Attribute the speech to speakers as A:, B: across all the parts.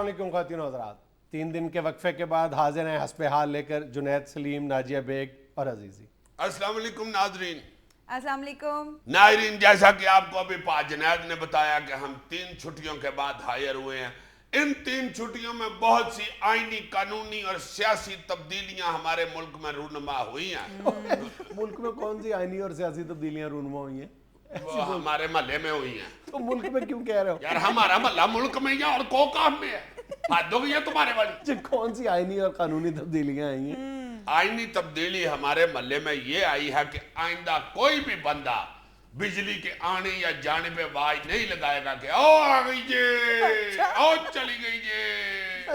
A: السلام علیکم خواتین و حضرات. 3 دن کے وقفے کے بعد حاضر ہیں حسب حال لے کر جنید سلیم, ناجیہ بیگ اور عزیزی.
B: السلام علیکم ناظرین.
C: السلام علیکم
B: ناظرین, جیسا کہ آپ کو ابھی پا جنید نے بتایا کہ ہم 3 چھٹیوں کے بعد حاضر ہوئے ہیں. ان 3 چھٹیوں میں بہت سی آئینی, قانونی اور سیاسی تبدیلیاں ہمارے ملک میں رونما ہوئی ہیں.
A: ملک میں کون سی آئینی اور سیاسی تبدیلیاں رونما ہوئی ہیں؟
B: وہ ہمارے محلے میں ہوئی ہیں.
A: تو ملک میں کیوں کہہ رہے ہو
B: یار ہمارا محلہ ملک میں یا اور کوکام میں ہے. حد ہو گئی ہے تمہارے والی.
A: کون سی آئینی اور قانونی تبدیلیاں آئی ہیں؟
B: آئینی تبدیلی ہمارے محلے میں یہ آئی ہے کہ آئندہ کوئی بھی بندہ بجلی کے آنے یا جانے پہ آواز نہیں لگائے گا کہ او آ گئی جی, او چلی گئی جی.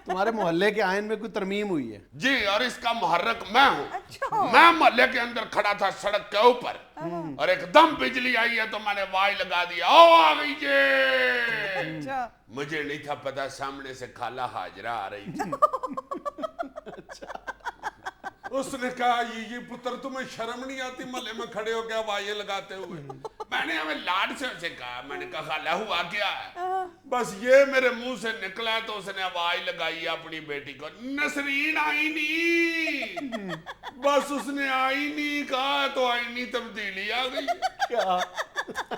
A: تمہارے محلے کے آئین میں کوئی ترمیم ہوئی ہے؟
B: جی, اور اس کا محرک میں ہوں. میں محلے کے اندر کھڑا تھا سڑک کے اوپر اور ایک دم بجلی آئی ہے تو میں نے آواز لگا دیا, او آ گئی جی. مجھے نہیں تھا پتا سامنے سے خالہ حاجرہ آ رہی تھی. اس نے کہا یہ پتر تمہیں شرم نہیں آتی محلے میں کھڑے ہو کے آوازیں لگاتے ہوئے؟ میں نے ہمیں لاڈ سے اسے کہا, میں نے کہا خالہ ہوا کیا ہے؟ بس یہ میرے منہ سے نکلا تو اس نے آواز لگائی اپنی بیٹی کو, نسرین آئینی. بس اس نے آئینی کہا تو آئینی تبدیلی آ گئی.
A: کیا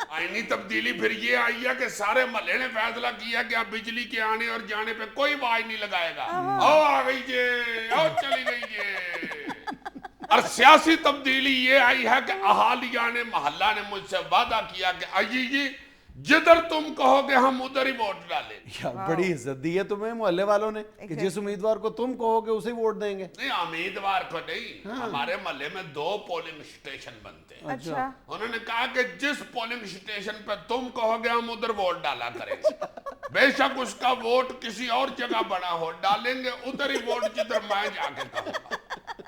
B: آئینی تبدیلی پھر یہ آئی ہے کہ سارے محلے نے فیصلہ کیا کہ اب بجلی کے آنے اور جانے پہ کوئی آواز نہیں لگائے گا. او آ گئی جی, او چلی گئی جی. اور سیاسی تبدیلی یہ آئی ہے کہ اہالیان محلہ نے مجھ سے وعدہ کیا کہ اجی جی جدھر تم کہو گے ہم ادھر ہی ووٹ ڈالیں.
A: یار بڑی عزت دی ہے تمہیں محلے والوں نے کہ جس امیدوار کو تم کہو گے اسے ووٹ دیں گے.
B: نہیں, امیدوار کو نہیں, ہمارے محلے میں 2 پولنگ سٹیشن بنتے ہیں.
C: اچھا,
B: انہوں نے کہا کہ جس پولنگ سٹیشن پہ تم کہو گے ہم ادھر ووٹ ڈالا کریں گے. بے شک اس کا ووٹ کسی اور جگہ بنا ہو, ڈالیں گے ادھر ہی ووٹ جدھر میں جا کے کہوں گا.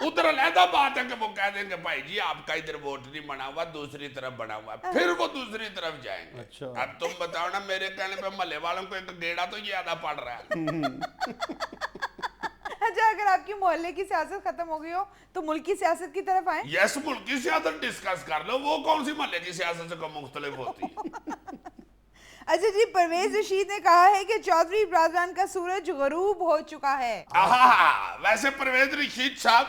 B: ادھر علیحدہ بات ہے کہ وہ کہہ دیں گے بھائی جی آپ کا ادھر ووٹ نہیں بنا ہوا, دوسری طرف بنا ہوا, پھر وہ دوسری طرف جائیں گے. اب تم بتاؤ نا, میرے کہنے پہ محلے والوں کو ایک گیڑا تو زیادہ پڑ رہا ہے.
C: اچھا, اگر آپ کی محلے کی سیاست ختم ہو گئی ہو تو ملکی سیاست کی طرف آئیں.
B: یس, ملکی سیاست ڈسکس کر لو, وہ کون سی محلے کی سیاست سے مختلف ہوتی ہے.
C: اچھا جی, پرویز رشید نے کہا ہے کہ چودھری برادران کا سورج غروب ہو چکا ہے.
B: ویسے پرویز رشید صاحب,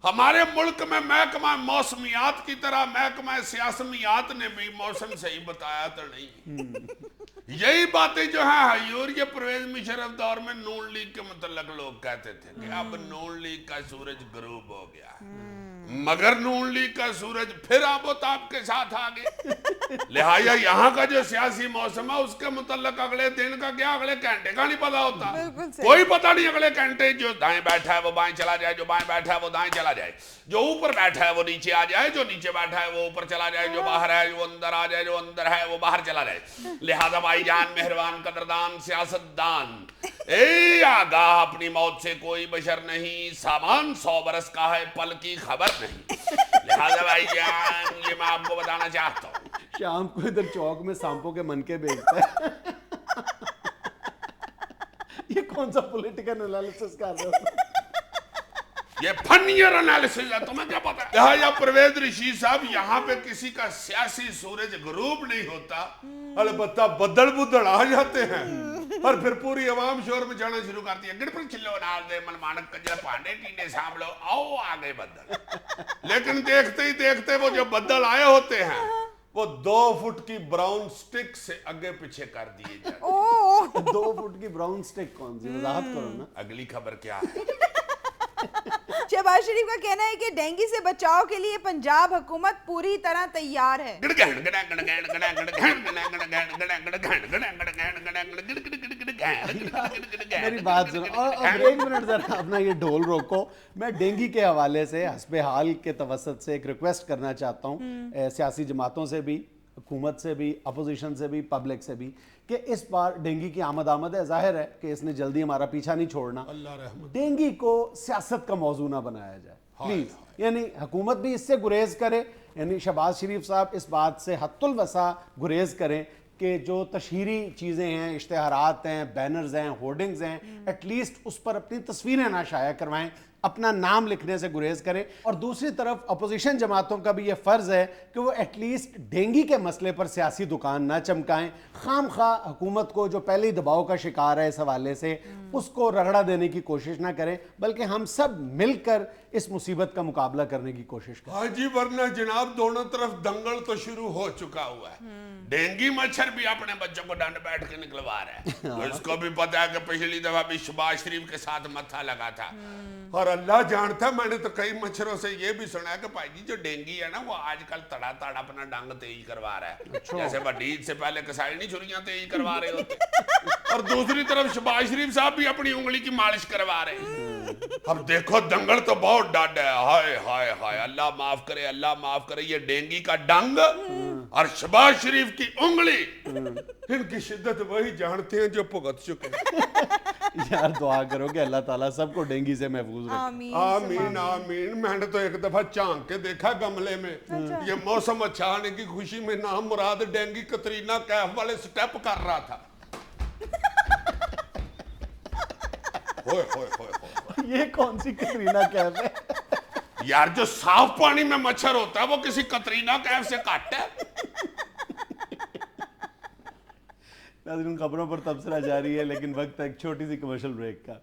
B: ہمارے ملک میں محکمہ موسمیات کی طرح محکمہ سیاسمیات نے بھی موسم صحیح بتایا تو نہیں. یہی باتیں جو ہیں حیور, یہ پرویز مشرف دور میں نون لیگ کے متعلق لوگ کہتے تھے کہ اب نون لیگ کا سورج غروب ہو گیا ہے, مگر نون لیگ کا سورج پھر آب و تاب کے ساتھ آگے. لہٰذا یہاں کا جو سیاسی موسم ہے اس کے متعلق اگلے دن کا کیا, اگلے گھنٹے کا نہیں پتا ہوتا. کوئی پتا نہیں اگلے گھنٹے جو دائیں بیٹھا ہے وہ بائیں چلا جائے, جو بائیں بیٹھا ہے وہ دائیں چلا جائے, جو اوپر بیٹھا ہے وہ نیچے آ جائے, جو نیچے بیٹھا ہے وہ اوپر چلا جائے, جو باہر ہے وہ اندر آ جائے, جو اندر ہے وہ باہر چلا جائے. لہذا بھائی جان, مہربان, قدردان, سیاستدان, اے آگاہ, اپنی موت سے کوئی بشر نہیں, سامان 100 برس کا ہے, پل کی خبر نہیں. لہذا بھائی جان, یہ میں آپ کو بتانا چاہتا ہوں.
A: شام کو ادھر چوک میں سانپوں کے من کے بیچتا ہے. یہ کون سا پولیٹیکل انالیسس کر رہے ہو؟
B: یہ فنیئر انالیسس ہے, تمہیں کیا پتا. لہٰذا پرویز رشید صاحب, یہاں پہ کسی کا سیاسی سورج غروب نہیں ہوتا, البتہ بدل بدل آ جاتے ہیں اور پھر پوری عوام شور میں جانا شروع کرتی ہے. گڑ پر چلو نال دے من مانک کجر پانڈے ٹینے سانبلو, آؤ آگے بدل. لیکن دیکھتے ہی دیکھتے وہ جو بدل آئے ہوتے ہیں وہ 2 فٹ کی براؤن سٹک سے آگے پیچھے کر دیے جاتے.
A: 2 فٹ کی براؤن سٹک کون سی, وضاحت کرو نا.
B: اگلی خبر کیا ہے؟
C: شہباز شریف کا کہنا ہے کہ ڈینگی سے بچاؤ کے لیے پنجاب حکومت پوری طرح تیار ہے.
A: میری بات سنو, اور 1 منٹ ذرا اپنا یہ ڈھول روکو. میں ڈینگی کے حوالے سے حسب حال کے توسط سے ایک ریکویسٹ کرنا چاہتا ہوں سیاسی جماعتوں سے بھی, حکومت سے بھی, اپوزیشن سے بھی, پبلک سے بھی, کہ اس بار ڈینگی کی آمد ہے. ظاہر ہے کہ اس نے جلدی ہمارا پیچھا نہیں چھوڑنا. ڈینگی کو سیاست کا موضوع نہ بنایا جائے پلیز. یعنی حکومت بھی اس سے گریز کرے, یعنی شہباز شریف صاحب اس بات سے حد الوسع گریز کریں کہ جو تشہیری چیزیں ہیں, اشتہارات ہیں, بینرز ہیں, ہورڈنگز ہیں, ایٹ لیسٹ اس پر اپنی تصویریں نہ شائع کروائیں اپنا نام لکھنے سے گریز کریں. اور دوسری طرف اپوزیشن جماعتوں کا بھی یہ فرض ہے کہ وہ ایٹ لیسٹ ڈینگی کے مسئلے پر سیاسی دکان نہ چمکائیں, خام خواہ حکومت کو جو پہلے ہی دباؤ کا شکار ہے اس حوالے سے اس کو رگڑا دینے کی کوشش نہ کریں, بلکہ ہم سب مل کر اس مصیبت کا مقابلہ کرنے کی کوشش کریں.
B: ہاں جی, ورنہ جناب دونوں طرف دنگل تو شروع ہو چکا ہوا ہے. ڈینگی مچھر بھی اپنے بچوں کو ڈنڈ بیٹھ کے نکلوا رہا ہے. اس کو بھی پتا ہے کہ پچھلی دفعہ بھی شہباز شریف کے ساتھ متھا لگا تھا. اور اللہ جانتا ہے, میں نے تو کئی مچھروں سے یہ بھی سنا ہے کہ بھائی جی جو ڈینگی ہے نا وہ آج کل تڑا تڑا اپنا ڈنگ تیز کروا رہا ہے, جیسے عید سے پہلے کسائی نہیں چھریاں تیز کروا رہے ہوتے. اور دوسری طرف شہباز شریف صاحب بھی اپنی انگلی کی مالش کروا رہے ہیں. اب دیکھو دنگل تو بہت ڈاڈ ہے. ہائے ہائے ہائے, اللہ معاف کرے, اللہ معاف کرے. یہ ڈینگی کا ڈنگ اور شہباز شریف کی انگلی, ان کی شدت وہی جانتے ہیں جو بھگت چکے ہیں.
A: یار دعا کرو کہ اللہ تعالیٰ سب کو ڈینگی سے محفوظ رکھے.
B: آمین آمین. میں نے تو ایک دفعہ چانک کے دیکھا گملے میں, یہ موسم اچھا آنے کی خوشی میں نام مراد ڈینگی کترینہ کیف والے سٹیپ کر رہا تھا. ہوئے ہوئے ہوئے ہوئے,
A: یہ کون سی کترینہ کیف ہے
B: یار جو صاف پانی میں مچھر ہوتا ہے وہ کسی کترینہ کیف سے کٹ ہے.
A: ناظرین, خبروں پر تبصرہ جاری ہے لیکن وقت ہے ایک چھوٹی سی کمرشل بریک کا.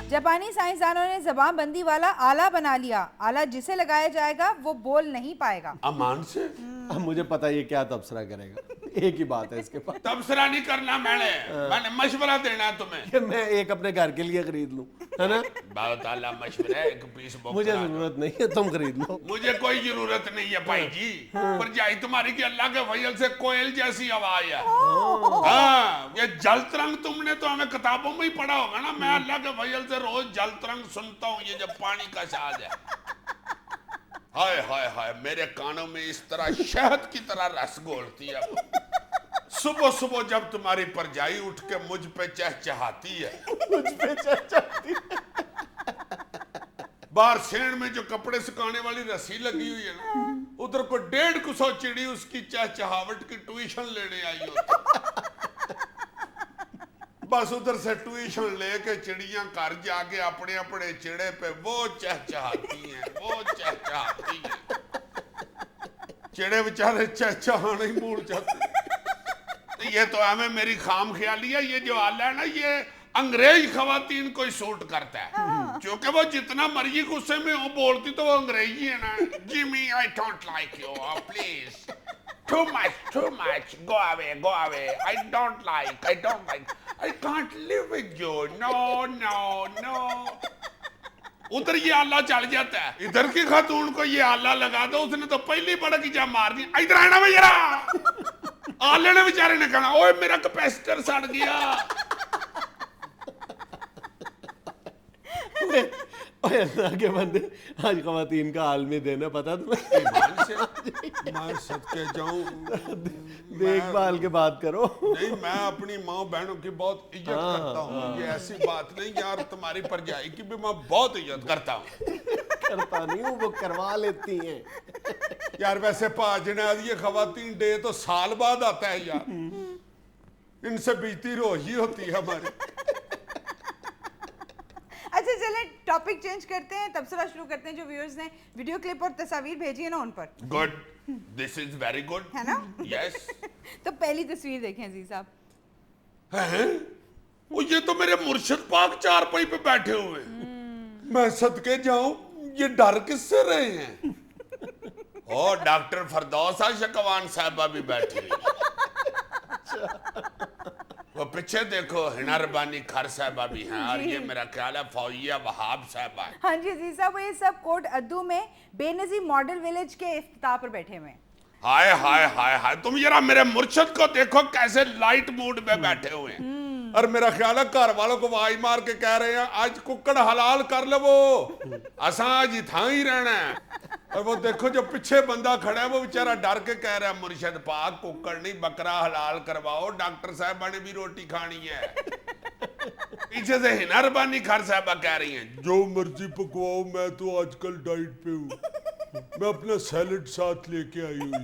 C: جاپانی سائنسدانوں نے زبان بندی والا آلہ بنا لیا. آلہ جسے لگایا جائے گا وہ بول نہیں پائے گا.
B: امان سے
A: اب مجھے پتا یہ کیا تبصرہ کرے گا, ایک ہی بات ہے اس کے پاس.
B: تبصرہ نہیں کرنا, میں نے مشورہ دینا ہے تمہیں
A: کہ میں ایک اپنے گھر کے لیے خرید لوں, ہے نا.
B: بہت اعلیٰ مشورہ ہے. ایک پیس بک
A: مجھے ضرورت نہیں ہے, تم خرید لو.
B: مجھے کوئی ضرورت نہیں ہے بھائی جی, پر جائی تمہاری کہ اللہ کے فضل سے کوئل جیسی آواز ہے. ہاں, یہ جل ترنگ تم نے تو ہمیں کتابوں میں ہی پڑھا ہوگا نا. میں اللہ کے فضل سے روز جل ترنگ سنتا ہوں, یہ جب پانی کا ساز ہے. ہائے ہائے ہائے, میرے کانوں میں اس طرح شہد کی طرح رس گھولتی ہے. صبح صبح جب تمہاری پرجائی اٹھ کے مجھ پہ چہچہاتی ہے,
A: مجھ پہ چہچہاتی ہے.
B: باہر سینڈ میں جو کپڑے سکھانے والی رسی لگی ہوئی ہے نا, ادھر کو 150 چڑی اس کی چہچہاوٹ کی ٹیوشن لینے آئی ہوتی. بس ادھر سے ٹیوشن لے کے چڑیاں گھر جا کے اپنے اپنے چڑے پہ وہ چہچہاتی ہیں, وہ چہچہاتی ہیں. چڑے بیچارے چہچہانا ہی بھول جاتے. یہ تو ہمیں میری خام خیالی ہے, یہ جو آلہ ہے نا یہ انگریز خواتین کو ہی سوٹ کرتا ہے, کیونکہ وہ جتنا مرضی غصے میں ہو بولتی تو وہ انگریزی ہے نا. Jamie I don't like you, please. Too much, go away. I don't like. I can't live with you. No. ادھر یہ آلہ چل جاتا ہے, ادھر کی خاتون کو یہ آلہ لگا دو, اس نے تو پہلی پڑھ کی جب مار دی. ادھر آنا بھائی ذرا. آلے نے بیچارے نے کہا اوے میرا کیپیسٹر سڑ گیا.
A: اوے اللہ کے بندے, آج خواتین کا عالمی دن ہے, پتا تمہیں.
B: ایمان سے میں صدقے جاؤں,
A: دیکھ بھال کے بات کرو.
B: نہیں, میں اپنی ماں بہنوں کی بہت عزت کرتا ہوں. یہ ایسی بات نہیں یار, تمہاری پرجائی کی بھی میں بہت عزت کرتا ہوں.
A: کرتا نہیں ہوں, وہ کروا لیتی ہیں
B: یار. ویسے پاجناد یہ خواتین ڈے تو سال بعد آتا ہے یار, ان سے بیتی روحی ہوتی ہے ہماری.
C: اچھا چلیں ٹاپک چینج کرتے ہیں, تبصرہ شروع کرتے ہیں. جو ویورز نے ویڈیو کلپ اور تصاویر بھیجی ہے نا ان پر.
B: Good, this is very good,
C: ہے نا.
B: یس.
C: تو پہلی تصویر دیکھیں عزیز صاحب.
B: یہ تو میرے مرشد پاک چارپائی پہ بیٹھے ہوئے ہیں. میں صدقے جاؤں, یہ ڈر کس سے رہے ہیں؟ اور ڈاکٹر فردوسہ شکوان صاحبہ بھی بیٹھی ہوئی. وہ پیچھے دیکھو ہنر بانی کھر صاحبہ بھی ہیں, اور یہ میرا خیال ہے فوزیہ وہاب صاحبہ ہیں.
C: ہاں جی عزیز صاحب, وہ یہ سب کوٹ ادو میں بے نظیر ماڈل ویلیج کے افتتاح پر بیٹھے ہوئے ہیں.
B: ہائے ہائے ہائے ہائے, تم ذرا میرے مرشد کو دیکھو کیسے لائٹ موڈ میں بیٹھے ہوئے ہیں. اور میرا خیال ہے گھر والوں کو وائی مار کے کہہ رہے ہیں آج ککڑ حلال کر لو, اساں آج تھا ہی رہنا ہے. اور وہ دیکھو جو پیچھے بندہ کھڑا ہے وہ بیچارہ ڈر کے کہہ رہا ہے مرشد پاک ککڑ نہیں بکرا حلال کرواؤ, ڈاکٹر صاحبہ نے بھی روٹی کھانی ہے. پیچھے سے ہنر بانی کھر صاحبہ کہہ رہی ہیں جو مرضی پکواؤ, میں تو آج کل ڈائٹ پہ ہوں, میں اپنا سیلڈ ساتھ لے کے آئی ہوئی.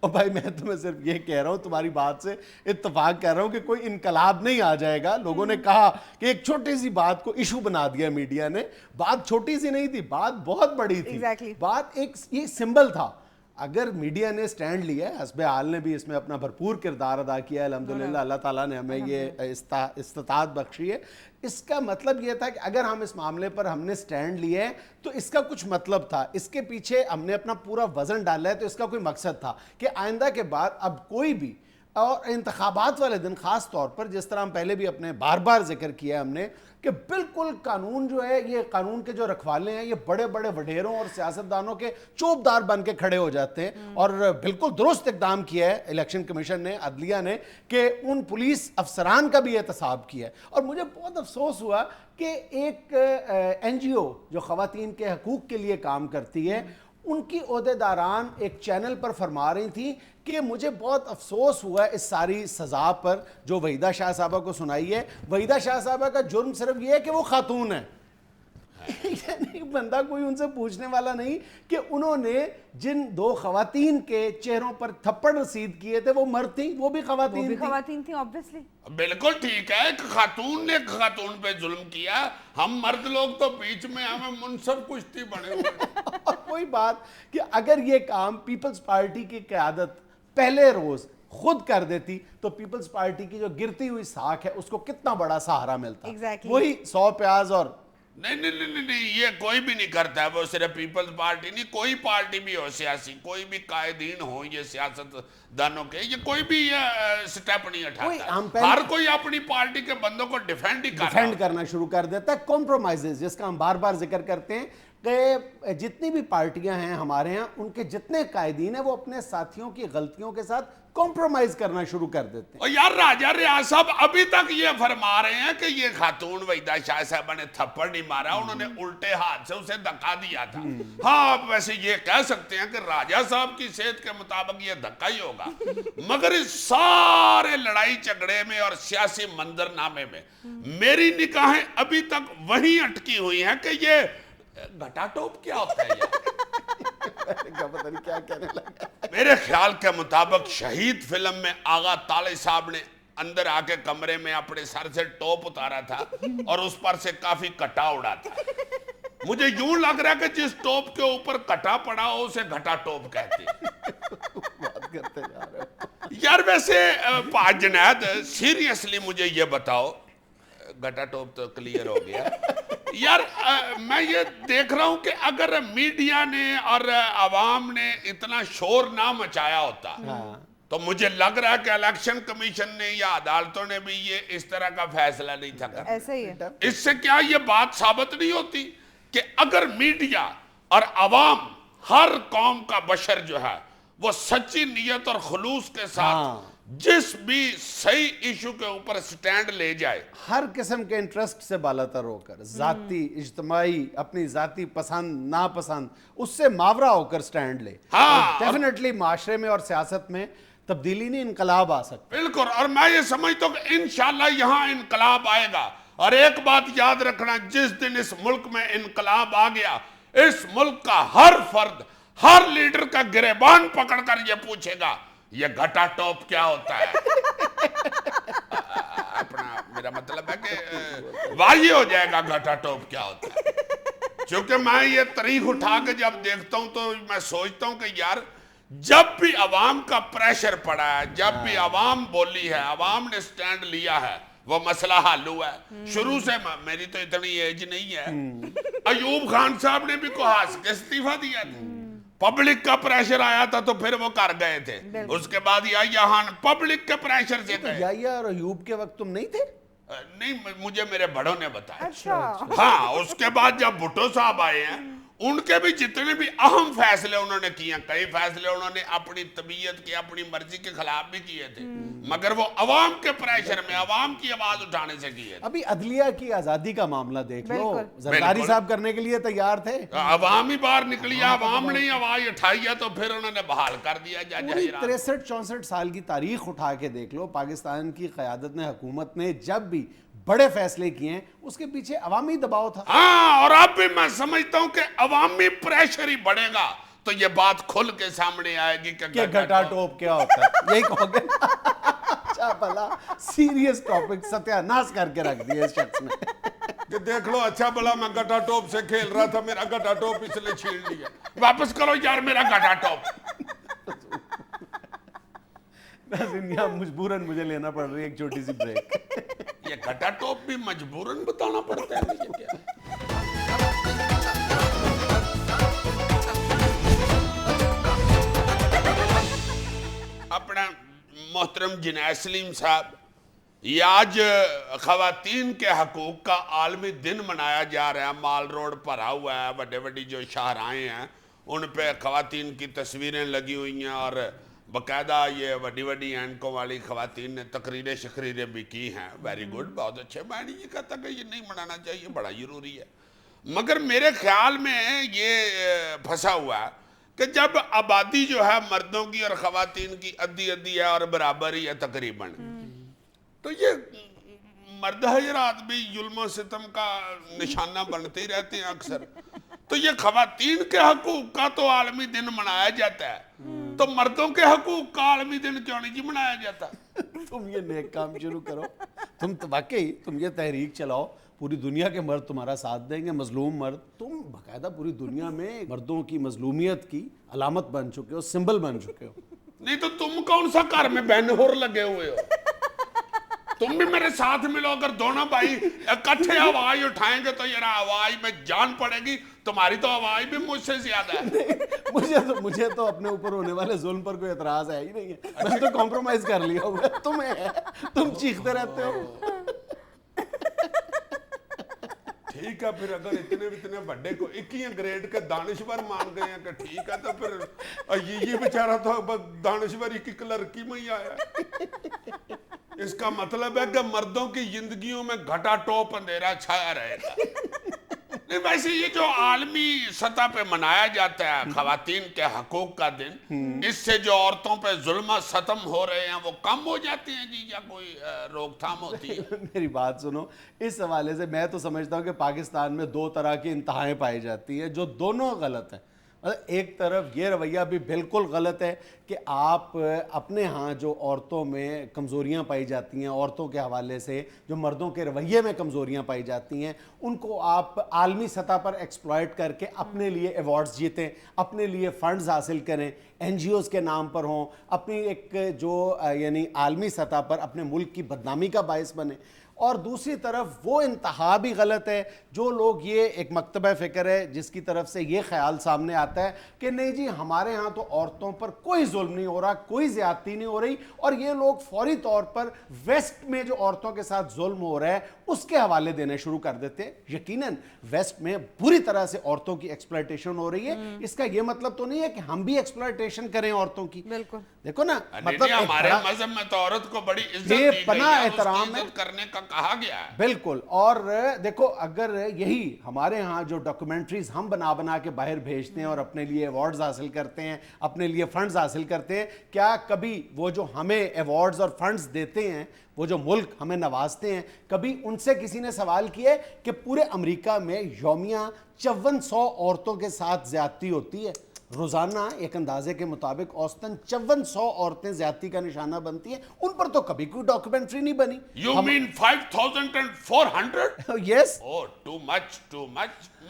A: اور بھائی میں تمہیں صرف یہ کہہ رہا ہوں, تمہاری بات سے اتفاق کر رہا ہوں کہ کوئی انقلاب نہیں آ جائے گا. لوگوں نے کہا کہ ایک چھوٹی سی بات کو ایشو بنا دیا میڈیا نے. بات چھوٹی سی نہیں تھی, بات بہت بڑی تھی. بات ایک یہ سمبل تھا. اگر میڈیا نے سٹینڈ لیا ہے, حسب حال نے بھی اس میں اپنا بھرپور کردار ادا کیا ہے الحمدللہ, اللہ تعالیٰ نے ہمیں یہ استطاعت بخشی ہے. اس کا مطلب یہ تھا کہ اگر ہم اس معاملے پر ہم نے سٹینڈ لیا ہے تو اس کا کچھ مطلب تھا, اس کے پیچھے ہم نے اپنا پورا وزن ڈالا ہے, تو اس کا کوئی مقصد تھا کہ آئندہ کے بعد اب کوئی بھی, اور انتخابات والے دن خاص طور پر, جس طرح ہم پہلے بھی اپنے بار بار ذکر کیا ہے ہم نے, کہ بالکل قانون جو ہے, یہ قانون کے جو رکھوالے ہیں, یہ بڑے بڑے وڈیروں اور سیاستدانوں کے چوبدار بن کے کھڑے ہو جاتے ہیں. اور بالکل درست اقدام کیا ہے الیکشن کمیشن نے, عدلیہ نے, کہ ان پولیس افسران کا بھی احتساب کیا ہے. اور مجھے بہت افسوس ہوا کہ ایک این جی او جو خواتین کے حقوق کے لیے کام کرتی ہے, ان کی عہدیداران ایک چینل پر فرما رہی تھیں کہ مجھے بہت افسوس ہوا ہے اس ساری سزا پر جو وحیدہ شاہ صاحبہ کو سنائی ہے. وحیدہ شاہ صاحبہ کا جرم صرف یہ ہے کہ وہ خاتون ہیں. یعنی بندہ کوئی ان سے پوچھنے والا نہیں کہ انہوں نے جن 2 خواتین کے چہروں پر تھپڑ رسید کیے تھے وہ مرد تھیں, وہ بھی خواتین
C: تھیں obviously.
B: بالکل ٹھیک ہے, ایک خاتون نے ایک خاتون پہ ظلم کیا, ہم مرد لوگ تو بیچ میں ہمیں منصف کشتی بنے ہوئے.
A: اور کوئی بات کہ اگر یہ کام پیپلز پارٹی کی قیادت پہلے روز خود کر دیتی تو پیپلز پارٹی کی جو گرتی ہوئی ساکھ ہے اس کو کتنا بڑا سہارا ملتا. وہی 100 پیاز اور
B: نہیں, یہ کوئی بھی نہیں کرتا ہے. وہ صرف پیپلز پارٹی نہیں, کوئی پارٹی بھی ہو سیاسی, کوئی بھی قائدین ہو یہ سیاست دانوں کے, یہ کوئی بھی سٹیپ نہیں اٹھاتا. ہر کوئی اپنی پارٹی کے بندوں کو ڈیفینڈ
A: کرنا شروع کر دیتا ہے. کمپرومائزز جس کا ہم بار بار ذکر کرتے ہیں کہ جتنی بھی پارٹیاں ہیں ہمارے ہاں, ان کے جتنے قائدین ہیں وہ اپنے ساتھیوں کی غلطیوں کے ساتھ کمپرومائز کرنا شروع کر دیتے ہیں.
B: اور یار راجہ ریاض صاحب ابھی تک یہ فرما رہے ہیں کہ یہ خاتون وحیدہ شاہ صاحبہ نے تھپڑ نہیں مارا, انہوں نے الٹے ہاتھ سے اسے دھکا دیا تھا. ہاں آپ ویسے یہ کہہ سکتے ہیں کہ راجہ صاحب کی صحت کے مطابق یہ دھکا ہی ہوگا, مگر اس سارے لڑائی جھگڑے میں اور سیاسی منظرنامے میں میری نگاہیں ابھی تک وہیں اٹکی ہوئی ہیں کہ یہ گھٹا ٹوپ کیا ہوتا ہے.
A: کیا کہنے لگا.
B: میرے خیال کے مطابق شہید فلم میں آغا طالع صاحب نے اندر آ کے کمرے میں اپنے سر سے ٹوپ اتارا تھا اور اس پر سے کافی کٹا اڑا تھا. مجھے یوں لگ رہا ہے کہ جس ٹوپ کے اوپر کٹا پڑا ہو اسے گھٹا ٹوپ کہتے ہیں. یار ویسے پاک جنید سیریسلی مجھے یہ بتاؤ, گھٹا ٹوپ تو کلیئر ہو گیا یار, میں یہ دیکھ رہا ہوں کہ اگر میڈیا نے اور عوام نے اتنا شور نہ مچایا ہوتا تو مجھے لگ رہا ہے کہ الیکشن کمیشن نے یا عدالتوں نے بھی یہ اس طرح کا فیصلہ نہیں تھا کرنا.
C: ایسا ہی ہے.
B: اس سے کیا یہ بات ثابت نہیں ہوتی کہ اگر میڈیا اور عوام, ہر قوم کا بشر جو ہے وہ سچی نیت اور خلوص کے ساتھ جس بھی صحیح ایشو کے اوپر سٹینڈ لے جائے,
A: ہر قسم کے انٹرسٹ سے بالاتر ہو کر, ذاتی, اجتماعی, اپنی ذاتی پسند ناپسند, اس سے ماورا ہو کر سٹینڈ لے, ڈیفینیٹلی معاشرے میں اور سیاست میں تبدیلی نہیں, انقلاب آ سکتا.
B: بالکل, اور میں یہ سمجھتا ہوں کہ انشاءاللہ یہاں انقلاب آئے گا. اور ایک بات یاد رکھنا, جس دن اس ملک میں انقلاب آ گیا, اس ملک کا ہر فرد, ہر لیڈر کا گریبان پکڑ کر یہ پوچھے گا یہ گھٹا ٹوپ کیا ہوتا ہے. اپنا میرا مطلب ہے کہ واضح ہو جائے گا گھٹا ٹوپ کیا ہوتا ہے. چونکہ میں یہ تاریخ اٹھا کے جب دیکھتا ہوں تو میں سوچتا ہوں کہ یار جب بھی عوام کا پریشر پڑا ہے, جب بھی عوام بولی ہے, عوام نے سٹینڈ لیا ہے, وہ مسئلہ حل ہوا ہے. شروع سے میری تو اتنی ایج نہیں ہے, ایوب خان صاحب نے بھی کوئی ہنس کے استعفیٰ دیا تھا. پبلک کا پریشر آیا تھا تو پھر وہ کر گئے تھے. اس کے بعد یحییٰ خان پبلک کے پریشر سے گئے.
A: یحییٰ اور ایوب کے وقت تم نہیں تھے؟
B: نہیں, مجھے میرے بڑوں نے بتایا.
C: اچھا.
B: ہاں, اس کے بعد جب بھٹو صاحب آئے ہیں, ان کے بھی جتنے بھی اہم فیصلے انہوں نے کیے, کئی فیصلے انہوں نے اپنی طبیعت کے, اپنی مرضی کے خلاف بھی کیے تھے, مگر وہ عوام کے پریشر میں, عوام کی آواز اٹھانے سے کیے تھے.
A: ابھی عدلیہ کی آزادی کا معاملہ دیکھ لو, زرداری صاحب کرنے کے لیے تیار تھے,
B: عوام ہی باہر نکلی, عوام نے آواز اٹھائی ہے تو پھر انہوں نے بحال کر دیا.
A: 63-64 سال کی تاریخ اٹھا کے دیکھ لو, پاکستان کی قیادت نے, حکومت نے جب بھی بڑے فیصلے کیے ہیں اس کے پیچھے عوامی دباؤ تھا.
B: ہاں, اور اب بھی میں سمجھتا ہوں کہ عوامی پریشر ہی بڑھے گا تو یہ بات کھل کے سامنے آئے گی
A: کہ گھٹا ٹوپ کیا ہوتا ہے، یہی کہو گے۔ اچھا بھلا سیریس ٹاپک ستیہ ناس کر کے رکھ دیا اس شخص نے
B: کہ دیکھ لو اچھا بھلا میں گھٹا ٹوپ سے کھیل رہا تھا، میرا گھٹا ٹوپ اس نے چھین لیا، واپس کرو یار میرا گھٹا ٹوپ۔
A: ناظرین یہاں مجبوراً مجھے لینا پڑ رہی ہے ایک چھوٹی سی بریک۔
B: یہ گھٹا ٹوپ بھی مجبوراً بتانا پڑتا ہے مجھے کیا ہے؟ اپنا محترم جنید سلیم صاحب، یہ آج خواتین کے حقوق کا عالمی دن منایا جا رہا ہے، مال روڈ بھرا ہوا ہے، بڑے بڑی جو شاہراہیں ہیں ان پہ خواتین کی تصویریں لگی ہوئی ہیں، اور باقاعدہ یہ بڑی بڑی اینکوں والی خواتین نے تقریریں شقریریں بھی کی ہیں، ویری گڈ، بہت اچھے۔ میں نہیں یہ کہتا کہ یہ نہیں منانا چاہیے، بڑا ضروری ہے، مگر میرے خیال میں یہ پھنسا ہوا ہے کہ جب آبادی جو ہے مردوں کی اور خواتین کی ادھی ادھی ہے اور برابر ہی ہے تقریباً، تو یہ مرد حضرات بھی ظلم و ستم کا نشانہ بنتے ہی رہتے ہیں اکثر، تو یہ خواتین کے حقوق کا تو عالمی دن منایا جاتا ہے، تو مردوں کے حقوق کا عالمی دن کیوں نہیں جی منایا جاتا؟
A: تم یہ نیک کام شروع کرو، تم واقعی تم یہ تحریک چلاؤ، پوری دنیا کے مرد تمہارا ساتھ دیں گے، مظلوم مرد، تم باقاعدہ پوری دنیا میں مردوں کی مظلومیت کی علامت بن چکے ہو، سمبل بن چکے ہو۔
B: نہیں تو تم کون سا گھر میں بہن ہور لگے ہوئے ہو؟ تم بھی میرے ساتھ ملو، اگر دونوں بھائی اکٹھے آواز اٹھائیں گے تو یہ آواز میں جان پڑے گی، تمہاری تو آواز بھی مجھ سے زیادہ ہے۔
A: مجھے تو اپنے اوپر ہونے والے ظلم پر کوئی اعتراض ہے ہی نہیں ہے، میں تو کمپرومائز کر لیا ہوا ہے، تمہیں ہے، تم چیختے رہتے ہو۔
B: ٹھیک ہے پھر اگر اتنے بڑے کو 21 گریڈ کے دانشور مان گئے ہیں کہ ٹھیک ہے، تو پھر یہ بیچارہ تو دانشوری کی لڑکی میں ہی آیا۔ اس کا مطلب ہے کہ مردوں کی زندگیوں میں گھٹا ٹوپ اندھیرا چھایا رہے گا۔ نہیں ویسے یہ جو عالمی سطح پہ منایا جاتا ہے خواتین کے حقوق کا دن، اس سے جو عورتوں پہ ظلم و ستم ہو رہے ہیں وہ کم ہو جاتے ہیں جی، یا کوئی روک تھام ہوتی ہے؟
A: میری بات سنو، اس حوالے سے میں تو سمجھتا ہوں کہ پاکستان میں دو طرح کی انتہائیں پائی جاتی ہیں جو دونوں غلط ہیں۔ ایک طرف یہ رویہ بھی بالکل غلط ہے کہ آپ اپنے ہاں جو عورتوں میں کمزوریاں پائی جاتی ہیں، عورتوں کے حوالے سے جو مردوں کے رویے میں کمزوریاں پائی جاتی ہیں، ان کو آپ عالمی سطح پر ایکسپلائٹ کر کے اپنے لیے ایوارڈز جیتیں، اپنے لیے فنڈز حاصل کریں، این جی اوز کے نام پر ہوں، اپنی ایک جو یعنی عالمی سطح پر اپنے ملک کی بدنامی کا باعث بنیں۔ اور دوسری طرف وہ انتہا بھی غلط ہے جو لوگ، یہ ایک مکتبہ فکر ہے جس کی طرف سے یہ خیال سامنے آتا ہے کہ نہیں جی ہمارے ہاں تو عورتوں پر کوئی ظلم نہیں ہو رہا، کوئی زیادتی نہیں ہو رہی، اور یہ لوگ فوری طور پر ویسٹ میں جو عورتوں کے ساتھ ظلم ہو رہا ہے اس کے حوالے دینے شروع کر دیتے ہیں۔ یقیناً ویسٹ میں بری طرح سے عورتوں کی ایکسپلائٹیشن ہو رہی ہے، اس کا یہ مطلب تو نہیں ہے کہ ہم بھی ایکسپلائٹیشن کریں عورتوں کی۔
C: بالکل
A: دیکھو نا،
B: مطلب ہمارے مذہب میں تو عورت کو بڑی عزت دی گئی ہے، اس کی عزت کرنے کا کہا گیا ہے۔
A: بالکل، اور دیکھو اگر یہی ہمارے ہاں جو ڈاکومنٹریز ہم بنا کے باہر بھیجتے ہیں اور اپنے لیے ایوارڈز حاصل کرتے ہیں، اپنے لیے فنڈز حاصل کرتے ہیں، کیا کبھی وہ جو ہمیں ایوارڈز اور فنڈز دیتے ہیں، وہ جو ملک ہمیں نوازتے ہیں، کبھی ان سے کسی نے سوال کیا ہے کہ پورے امریکہ میں یومیہ 5400 عورتوں کے ساتھ زیادتی ہوتی ہے؟ روزانہ ایک اندازے کے مطابق اوسطاً 5400 عورتیں زیادتی کا نشانہ بنتی ہیں، ان پر تو کبھی کوئی ڈاکومنٹری نہیں بنی۔
B: You mean 5400؟
A: Yes,
B: Oh, too much.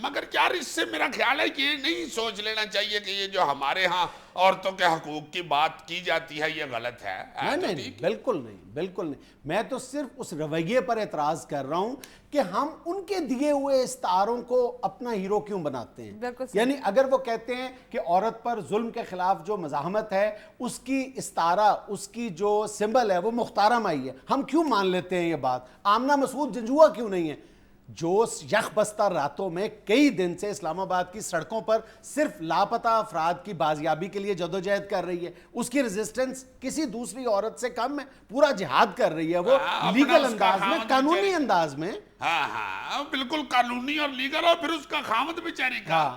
B: مگر یار اس سے میرا خیال ہے کہ یہ نہیں سوچ لینا چاہیے کہ یہ جو ہمارے ہاں عورتوں کے حقوق کی بات کی جاتی ہے یہ غلط ہے۔
A: نہیں، بالکل نہیں، میں تو صرف اس رویے پر اعتراض کر رہا ہوں کہ ہم ان کے دیے ہوئے استعاروں کو اپنا ہیرو کیوں بناتے ہیں؟ یعنی اگر وہ کہتے ہیں کہ عورت پر ظلم کے خلاف جو مزاحمت ہے اس کی استعارہ، اس کی جو سمبل ہے وہ مختارہ مائی ہے، ہم کیوں مان لیتے ہیں یہ بات؟ آمنہ مسعود جنجوعہ کیوں نہیں ہے جو یخ بستہ راتوں میں کئی دن سے اسلام آباد کی سڑکوں پر صرف لاپتہ افراد کی بازیابی کے لیے جدوجہد کر رہی ہے؟ اس کی ریزسٹنس کسی دوسری عورت سے کم ہے، پورا جہاد کر رہی ہے وہ، لیگل انداز میں، قانونی انداز میں۔
B: ہاں بالکل قانونی اور لیگل، اور پھر اس کا خامد بیچاری کا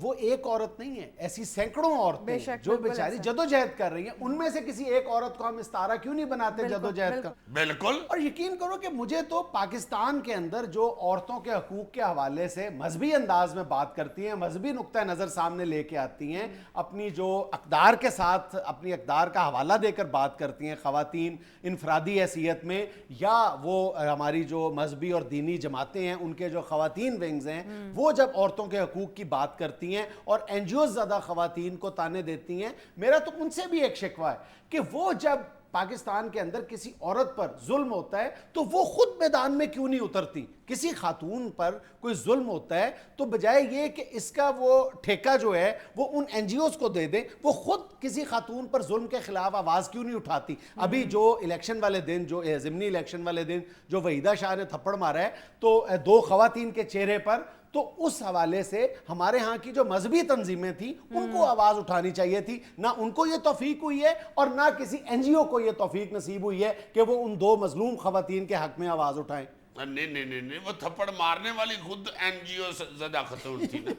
A: وہ ایک عورت نہیں ہے، ایسی سینکڑوں عورتیں جو بیچاری جدوجہد کر رہی ہیں، ان میں سے کسی ایک عورت کو ہم استعارہ کیوں نہیں بناتے جدوجہد کا؟
B: بالکل.
A: اور یقین کرو کہ مجھے تو پاکستان کے اندر جو عورتوں کے حقوق کے حوالے سے مذہبی انداز میں بات کرتی ہیں، مذہبی نقطہ نظر سامنے لے کے آتی ہیں، اپنی جو اقدار کے ساتھ اپنی اقدار کا حوالہ دے کر بات کرتی ہیں، خواتین انفرادی حیثیت میں یا وہ ہماری جو مذہبی اور دینی جماعتیں ہیں ان کے جو خواتین ونگز ہیں، وہ جب عورتوں کے حقوق کی بات کرتی ہیں اور این جی اوز زیادہ خواتین کو تانے دیتی ہیں، میرا تو ان سے بھی ایک شکوہ ہے کہ وہ جب پاکستان کے اندر کسی عورت پر ظلم ہوتا ہے تو وہ خود میدان میں کیوں نہیں اترتی؟ کسی خاتون پر کوئی ظلم ہوتا ہے تو بجائے یہ کہ اس کا وہ ٹھیکہ جو ہے وہ ان این جی اوز کو دے دیں، وہ خود کسی خاتون پر ظلم کے خلاف آواز کیوں نہیں اٹھاتی؟ ابھی جو الیکشن والے دن، جو ضمنی الیکشن والے دن جو وحیدہ شاہ نے تھپڑ مارا ہے تو 2 خواتین کے چہرے پر، تو اس حوالے سے ہمارے ہاں کی جو مذہبی تنظیمیں تھیں ان کو آواز اٹھانی چاہیے تھی، نہ ان کو یہ توفیق ہوئی ہے اور نہ کسی این جی او کو یہ توفیق نصیب ہوئی ہے کہ وہ ان 2 مظلوم خواتین کے حق میں آواز اٹھائیں.
B: نہیں وہ تھپڑ مارنے والی خود این جی او زدہ خاتون تھی نا.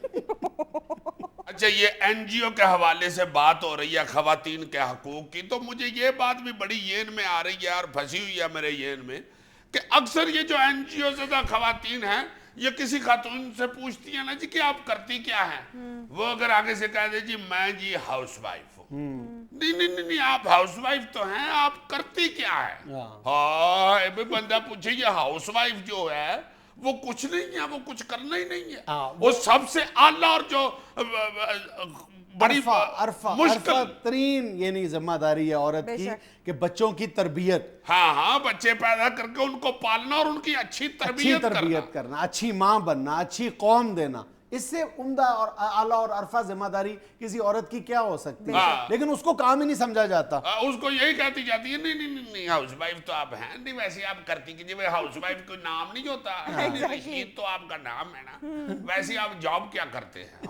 B: اچھا یہ این جی او کے حوالے سے بات ہو رہی ہے خواتین کے حقوق کی، تو مجھے یہ بات بھی بڑی ذہن میں آ رہی ہے اور پھنسی ہوئی ہے میرے ذہن میں کہ اکثر یہ جو این جی او زدہ خواتین ہیں یہ کسی خاتون سے پوچھتی ہیں نا جی کہ آپ کرتی کیا ہیں، وہ اگر آگے سے کہہ دے جی میں جی ہاؤس وائف ہوں، نہیں آپ ہاؤس وائف تو ہیں، آپ کرتی کیا ہے؟ ہاں بندہ پوچھے یہ ہاؤس وائف جو ہے وہ کچھ نہیں ہے، وہ کچھ کرنا ہی نہیں ہے، وہ سب سے اعلیٰ اور جو بڑی
A: عرفہ ترین یعنی ذمہ داری ہے عورت کی کہ بچوں کی تربیت،
B: ہاں بچے پیدا کر کے ان کو پالنا اور ان کی اچھی تربیت
A: کرنا، اچھی ماں بننا، اچھی قوم دینا، اس سے عمدہ اور اعلیٰ اور عرفہ ذمہ داری کسی عورت کی کیا ہو سکتی ہے؟ لیکن اس کو کام ہی نہیں سمجھا جاتا.
B: اس کو یہی کہتی جاتی ہے نہیں ہاؤس وائف تو آپ ہیں نہیں، ویسے آپ کرتی کیجیے، ہاؤس وائف کوئی نام نہیں ہوتا، رشید تو آپ کا نام ہے نا، ویسے آپ جاب کیا کرتے ہیں؟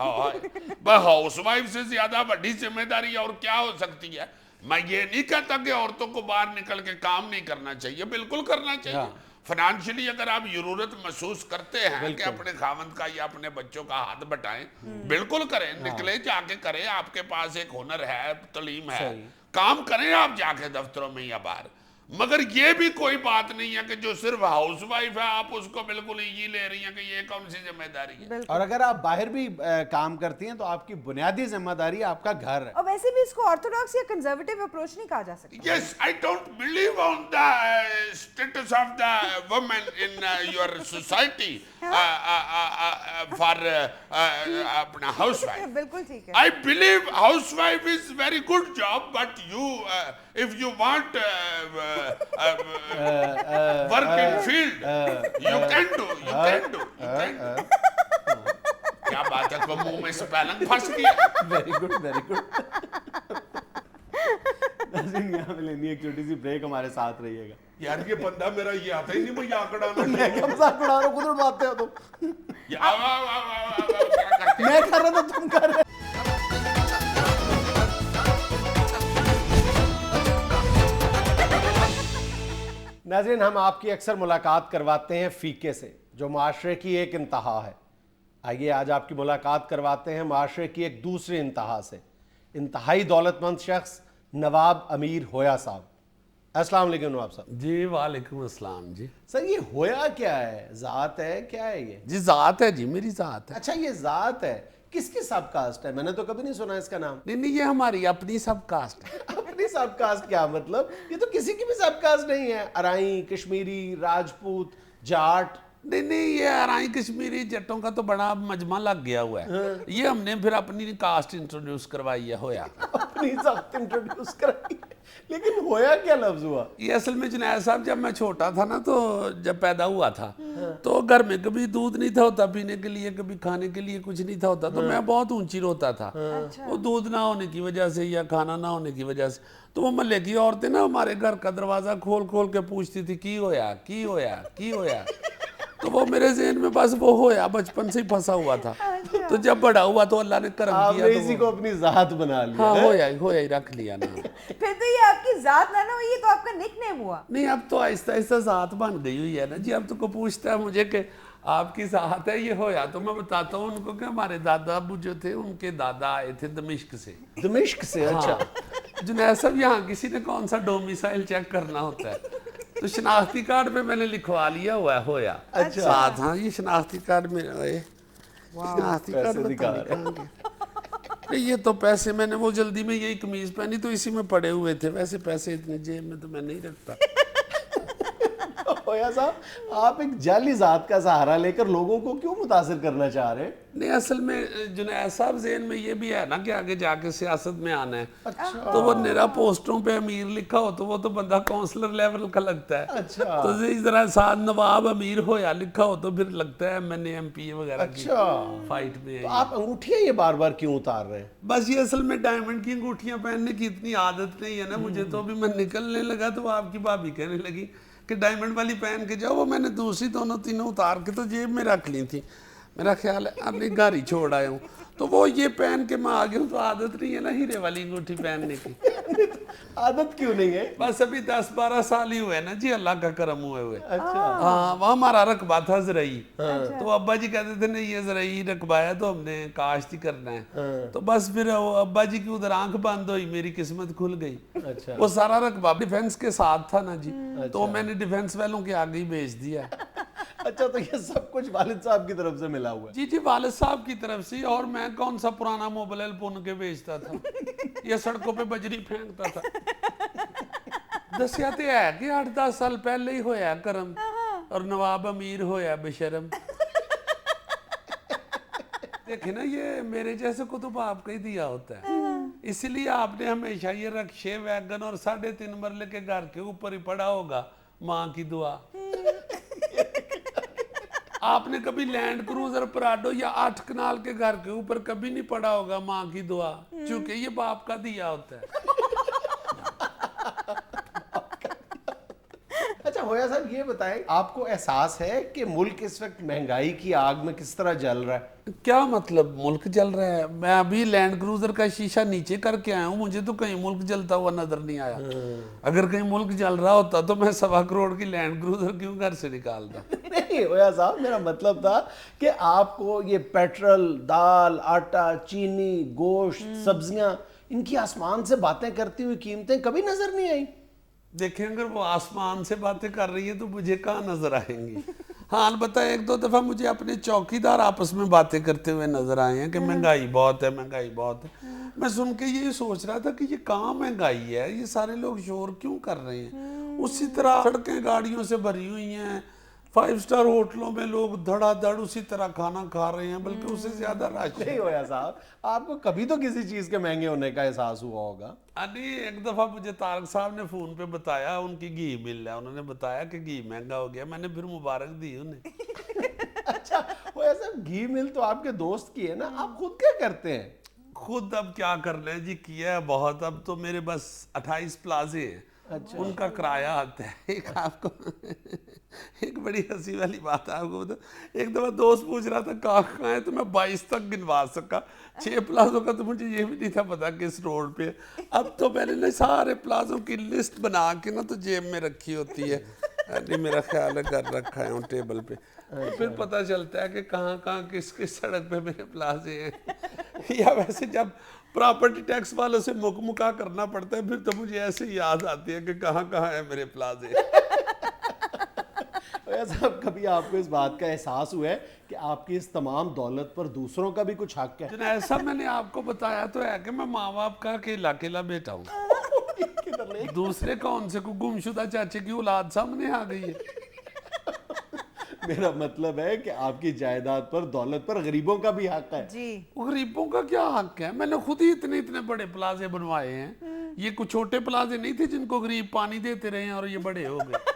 B: ہاؤس وائف سے زیادہ بڑی ذمہ داری اور کیا ہو سکتی ہے؟ میں یہ نہیں کہتا کہ عورتوں کو باہر نکل کے کام نہیں کرنا چاہیے، بالکل کرنا چاہیے. فنانشلی اگر آپ ضرورت محسوس کرتے ہیں کہ اپنے خاوند کا یا اپنے بچوں کا ہاتھ بٹائیں، بالکل کریں، نکلیں جا کے کریں، آپ کے پاس ایک ہنر ہے، تعلیم ہے، کام کریں آپ جا کے دفتروں میں یا باہر. مگر یہ بھی کوئی بات نہیں ہے کہ جو صرف ہاؤس وائف ہے آپ اس کو بالکل ایزی لے رہی ہیں کہ یہ کون سی ذمہ داری ہے.
A: اور اگر آپ باہر بھی کام کرتی ہیں تو آپ کی بنیادی ذمہ داری آپ کا گھر ہے.
C: اور ویسے بھی اس کو آرتھوڈاکس یا کنزرویٹو اپروچ نہیں کہا جا سکتا.
B: Yes, I don't believe on the status of the woman in your society for اپنا housewife.
C: بالکل ٹھیک ہے.
B: I believe housewife is very good job, but you if you want work in field, you can do. کیا بات ہے کو منہ میں سپیلنگ پھنس گیا.
A: Very good. ناظرین یہاں پہ لینی ایک چھوٹی سی بریک، ہمارے ساتھ رہیے گا.
B: یار یہ بندہ میرا یہ آتا ہی نہیں مذاق اڑانا.
A: میں کیا مذاق اڑا رہا ہوں؟ خود اڑواتے ہو تم. میں کر رہا تھا تم کر رہے. ناظرین ہم آپ کی اکثر ملاقات کرواتے ہیں فیقے سے جو معاشرے کی ایک انتہا ہے. آئیے آج آپ کی ملاقات کرواتے ہیں معاشرے کی ایک دوسری انتہا سے، انتہائی دولت مند شخص نواب امیر ہویا صاحب. السلام علیکم نواب صاحب.
D: جی وعلیکم السلام. جی
A: سر یہ ہویا کیا ہے؟ ذات ہے کیا ہے یہ؟
D: جی ذات ہے جی، میری ذات ہے.
A: اچھا یہ ذات ہے، کس کی سب کاسٹ ہے؟ میں نے تو کبھی نہیں سنا اس کا نام.
D: نہیں یہ ہماری اپنی سب کاسٹ ہے.
A: اپنی سب کاسٹ کیا مطلب؟ یہ تو کسی کی بھی سب کاسٹ نہیں ہے. ارائیں، کشمیری، راجپوت، جاٹ.
D: نہیں یہ ارائیں کشمیری جٹوں کا تو بڑا مجمع لگ گیا ہوا ہے. یہ ہم نے پھر اپنی کاسٹ انٹروڈیوس کروائی ہے ہویا.
A: اپنی ذات انٹروڈیوس کرائی. لیکن ہویا کیا لفظ ہوا؟
D: یہ اصل میں جنید صاحب جب میں چھوٹا تھا نا، تو جب پیدا ہوا تھا تو گھر میں کبھی دودھ نہیں تھا ہوتا پینے کے لیے، کبھی کھانے کے لیے کچھ نہیں تھا ہوتا، تو میں بہت اونچی روتا تھا. وہ دودھ نہ ہونے کی وجہ سے یا کھانا نہ ہونے کی وجہ سے. تو وہ محلے کی عورتیں نا ہمارے گھر کا دروازہ کھول کے پوچھتی تھی کی ہویا. تو وہ میرے ذہن میں بس وہ ہویا بچپن سے ہی پھنسا ہوا تھا. تو جب بڑا ہوا تو اللہ نے کرم کیا،
A: آپ نے اسی کو اپنی ذات بنا لیا.
D: ہاں ہویا ہی رکھ لیا نا.
C: پھر تو یہ آپ کی ذات نہ ہوئی، یہ تو آپ کا نک نیم ہوا.
D: نہیں اب تو آہستہ ذات بن گئی ہوئی ہے نا جی. اب تو کو پوچھتا ہے مجھے کہ آپ کی ساتھ ہے یہ ہویا تو میں بتاتا ہوں ان کو کہ ہمارے دادا ابو جو تھے ان کے دادا آئے تھے دمشق سے.
A: دمشق سے؟ اچھا.
D: جنید صاحب یہاں کسی نے کون سا ڈومیسائل چیک کرنا ہوتا ہے تو شناختی کارڈ پہ میں نے لکھوا لیا ہوا ہے ہویا.
A: اچھا.
D: ساتھ ہاں یہ شناختی کارڈ میں شناختی کارڈ بتا گے. یہ تو پیسے میں نے وہ جلدی میں یہی قمیض پہنی تو اسی میں پڑے ہوئے تھے. ویسے پیسے اتنے جیب میں تو میں نہیں رکھتا.
A: ہویا صاحب آپ ایک جعلی ذات کا سہارا لے کر لوگوں کو کیوں متاثر کرنا چاہ رہے ہیں؟
D: نہیں اصل میں جنید صاحب ذہن میں یہ بھی ہے نا کہ آگے جا کے سیاست میں آنا ہے. تو وہ میرا پوسٹوں پہ امیر لکھا ہو تو وہ تو بندہ کونسلر لیول کا لگتا ہے.
A: اچھا.
D: تو اس طرح ساتھ نواب امیر ہویا لکھا ہو تو پھر لگتا ہے میں نے MP وغیرہ کی فائٹ میں.
A: تو آپ انگوٹھیاں یہ بار بار کیوں اتار رہے ہیں؟
D: بس یہ اصل میں ڈائمنڈ کی انگوٹھیاں پہننے کی اتنی عادت نہیں ہے نا مجھے. تو ابھی میں نکلنے لگا تو آپ کی بھابھی کہنے لگی کہ ڈائمنڈ والی پہن کے جاؤ. وہ میں نے دوسری دونوں تینوں اتار کے تو جیب میں رکھ لی تھی. میرا خیال ہے اپنی گاڑی چھوڑ آیا ہوں تو وہ یہ پہن کے میں آ گیا ہوں. تو عادت نہیں ہے نا ہیرے والی انگوٹھی پہننے کی.
A: عادت کیوں نہیں ہے؟
D: بس ابھی 10-12 سال ہی ہوئے نا جی اللہ کا کرم ہوئے.
A: اچھا.
D: ہاں وہ ہمارا رقبہ تھا زرعی. تو ابا جی کہتے تھے نہیں یہ زرعی رقبہ ہے تو ہم نے کاشت ہی کرنا ہے. تو بس پھر ابا جی کی ادھر آنکھ بند ہوئی میری قسمت کھل گئی. وہ سارا رقبہ ڈیفنس کے ساتھ تھا نا جی. تو میں نے ڈیفنس والوں کے آگے ہی بھیج دیا.
A: اچھا تو یہ سب کچھ والد صاحب کی طرف سے ملا ہوا ہے؟
D: جی والد صاحب کی طرف سے. اور میں کون سا پرانا موبائل پن کے بیچتا تھا یہ سڑکوں پہ بجری پھینکتا تھا. دسیاتے ہے کہ 8-10 سال پہلے ہی ہویا کرم اور نواب امیر ہویا بشرم. دیکھیں نا یہ میرے جیسے کو تو باپ کا ہی دیا ہوتا ہے. اسی لیے آپ نے ہمیشہ یہ رکشے ویگن اور 3.5 مرلے کے گھر کے اوپر ہی پڑا ہوگا ماں کی دعا. آپ نے کبھی لینڈ کروزر پراڈو یا 8 کنال کے گھر کے اوپر کبھی نہیں پڑا ہوگا ماں کی دعا چونکہ یہ باپ کا دیا ہوتا ہے.
A: اچھا ہویا صاحب یہ بتائیں آپ کو احساس ہے کہ ملک اس وقت مہنگائی کی آگ میں کس طرح جل رہا ہے؟
D: کیا مطلب ملک جل رہا ہے؟ میں ابھی لینڈ کروزر کا شیشہ نیچے کر کے آیا ہوں. مجھے تو کہیں ملک جلتا ہوا نظر نہیں آیا. اگر کہیں ملک جل رہا ہوتا تو میں 1.25 کروڑ کی لینڈ کروزر کیوں گھر سے نکالتا.
A: نہیں ہویا صاحب میرا مطلب تھا کہ آپ کو یہ پیٹرول دال آٹا چینی گوشت سبزیاں ان کی آسمان سے باتیں کرتی ہوئی قیمتیں کبھی نظر نہیں آئیں؟
D: دیکھیں اگر وہ آسمان سے باتیں کر رہی ہے تو مجھے کہاں نظر آئیں گی. ہاں البتہ 1-2 دفعہ مجھے اپنے چوکیدار آپس میں باتیں کرتے ہوئے نظر آئے ہیں کہ مہنگائی بہت ہے مہنگائی بہت ہے. میں سن کے یہ سوچ رہا تھا کہ یہ کہاں مہنگائی ہے یہ سارے لوگ شور کیوں کر رہے ہیں. اسی طرح سڑکیں گاڑیوں سے بھری ہوئی ہیں 5 سٹار ہوٹلوں میں لوگ دھڑا دھڑ اسی طرح کھانا کھا رہے ہیں بلکہ اس سے زیادہ رش.
A: نہیں ہویا صاحب آپ کو کبھی تو کسی چیز کے مہنگے ہونے کا احساس ہوا ہوگا.
D: ایک دفعہ مجھے طارق صاحب نے فون پہ بتایا ان کی گھی مل ہے. انہوں نے بتایا کہ گھی مہنگا ہو گیا. میں نے پھر مبارک دی انہیں.
A: اچھا ہویا صاحب گھی مل تو آپ کے دوست کی ہے نا آپ خود کیا کرتے ہیں؟
D: خود اب کیا کر لیں جی کیا ہے بہت. اب تو میرے بس 28 پلازے ہیں. ان کا کرایہ آتا ہے. ایک آپ کو ایک بڑی ہنسی والی بات ہے آپ کو بتا. ایک دفعہ دوست پوچھ رہا تھا کہاں ہے تو میں 22 تک گنوا سکا. 6 پلازوں کا تو مجھے یہ بھی نہیں تھا پتا کس روڈ پہ. اب تو میں نے سارے پلازوں کی لسٹ بنا کے نا تو جیب میں رکھی ہوتی ہے. نہیں میرا خیال ہے کر رکھا ہے ان ٹیبل پہ. پھر پتہ چلتا ہے کہ کہاں کہاں کس کس سڑک پہ میرے پلازے ہیں. یا ویسے جب پراپرٹی ٹیکس والوں سے مکمکا کرنا پڑتا ہے پھر تو مجھے ایسے یاد آتی ہے کہ کہاں کہاں ہے میرے پلازے.
A: صاحب کبھی آپ کو اس بات کا احساس ہوا ہے کہ آپ کی اس تمام دولت پر دوسروں کا بھی کچھ حق ہے؟
D: جنید صاحب میں نے آپ کو بتایا تو ہے کہ میں ماں باپ کا اکیلا بیٹا ہوں. دوسرے کون سے کو گمشدہ چاچے کی اولاد سامنے آ گئی ہے.
A: میرا مطلب ہے کہ آپ کی جائیداد پر دولت پر غریبوں کا بھی حق ہے.
C: جی
D: غریبوں کا کیا حق ہے؟ میں نے خود ہی اتنے بڑے پلازے بنوائے ہیں. یہ کچھ چھوٹے پلازے نہیں تھے جن کو غریب پانی دیتے رہے ہیں اور یہ بڑے ہو گئے.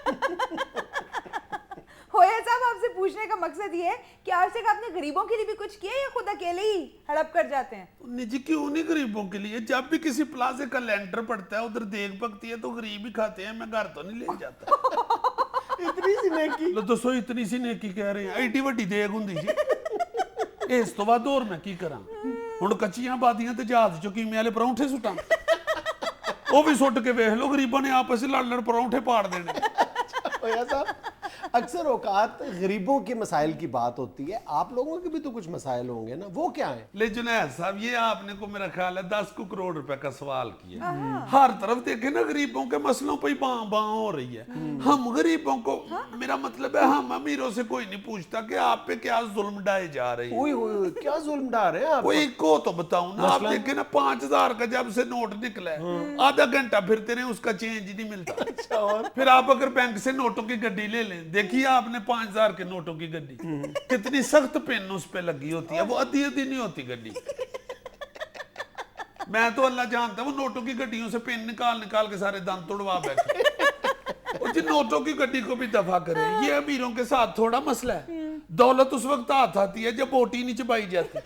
C: ہویا صاحب آپ سے پوچھنے کا مقصد یہ ہے کہ آج تک آپ نے غریبوں کے لیے بھی کچھ کیا یا خود اکیلے ہی ہڑپ کر جاتے ہیں؟
D: جی کیوں نہیں غریبوں کے لیے. جب بھی کسی پلازے کا لینٹر پڑتا ہے ادھر دیکھ پکتی ہے تو غریب ہی کھاتے ہیں. میں گھر تو نہیں لے جاتا.
A: اتنی سی نیکی
D: لو دسو اتنی سی نیکی کہہ رہے ہیں. ایڈی وڈی دیگ ہوندی جی. اس تو بعد اور میں کی کراں. ہن کچیاں بادیاں تے جہاز چو کیمے والے پرونٹھے سٹاں. وہ بھی سٹ کے ویکھ لو غریباں نے آپس لڑ پرونٹھے پاڑ دینے.
A: ہویا صاحب اکثر اوقات غریبوں کے مسائل کی بات ہوتی ہے, آپ لوگوں کے بھی تو کچھ مسائل ہوں گے نا, وہ کیا ہیں؟
D: لے جنید صاحب, یہ آپ نے کو میرا خیال ہے 10 کروڑ روپے کا سوال کیا. ہر طرف دیکھیں نا غریبوں کے مسئلوں پہ ہی باں ہو رہی ہے. ہم غریبوں کو, میرا مطلب ہے ہم امیروں سے کوئی نہیں پوچھتا کہ آپ پہ کیا ظلم ڈائے جا رہے ہیں.
A: اوئے کیا ظلم ڈا رہے ہیں آپ؟
D: کوئی کو تو بتاؤں نا. آپ دیکھیں نا 5000 کا جب سے نوٹ نکلا ہے, آدھا گھنٹہ پھرتے رہے اس کا چینج نہیں ملتا. پھر آپ اگر بینک سے نوٹوں کی گڈی لے لیں, دیکھیے آپ نے 5000 کے نوٹوں کی گڈی کتنی سخت پن اس پہ لگی ہوتی ہے, وہ ادھی نہیں ہوتی گڈی. میں تو اللہ جانتا ہوں وہ نوٹوں کی گڈیوں سے پن نکال کے سارے دانت توڑوا بیٹھے. جن نوٹوں کی گڈی کو بھی دفع کرے. یہ امیروں کے ساتھ تھوڑا مسئلہ ہے. دولت اس وقت ہاتھ آتی ہے جب بوٹی نہیں چبائی جاتی.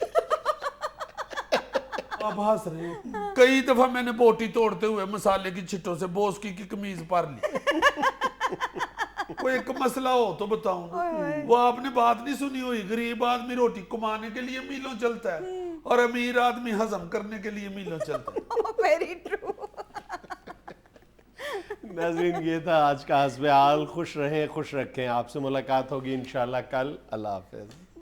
D: آپ ہنس رہے ہیں. کئی دفعہ میں نے بوٹی توڑتے ہوئے مسالے کی چھٹوں سے بوسکی کی قمیض پر لی. کوئی ایک مسئلہ ہو تو بتاؤں. وہ آپ نے بات نہیں سنی ہوئی, غریب آدمی روٹی کمانے کے لیے میلوں چلتا ہے اور امیر آدمی ہضم کرنے کے لیے میلوں چلتا ہے.
C: Very true.
A: ناظرین, یہ تھا آج کا حسب حال. خوش رہیں, خوش رکھیں. آپ سے ملاقات ہوگی انشاءاللہ کل. اللہ حافظ.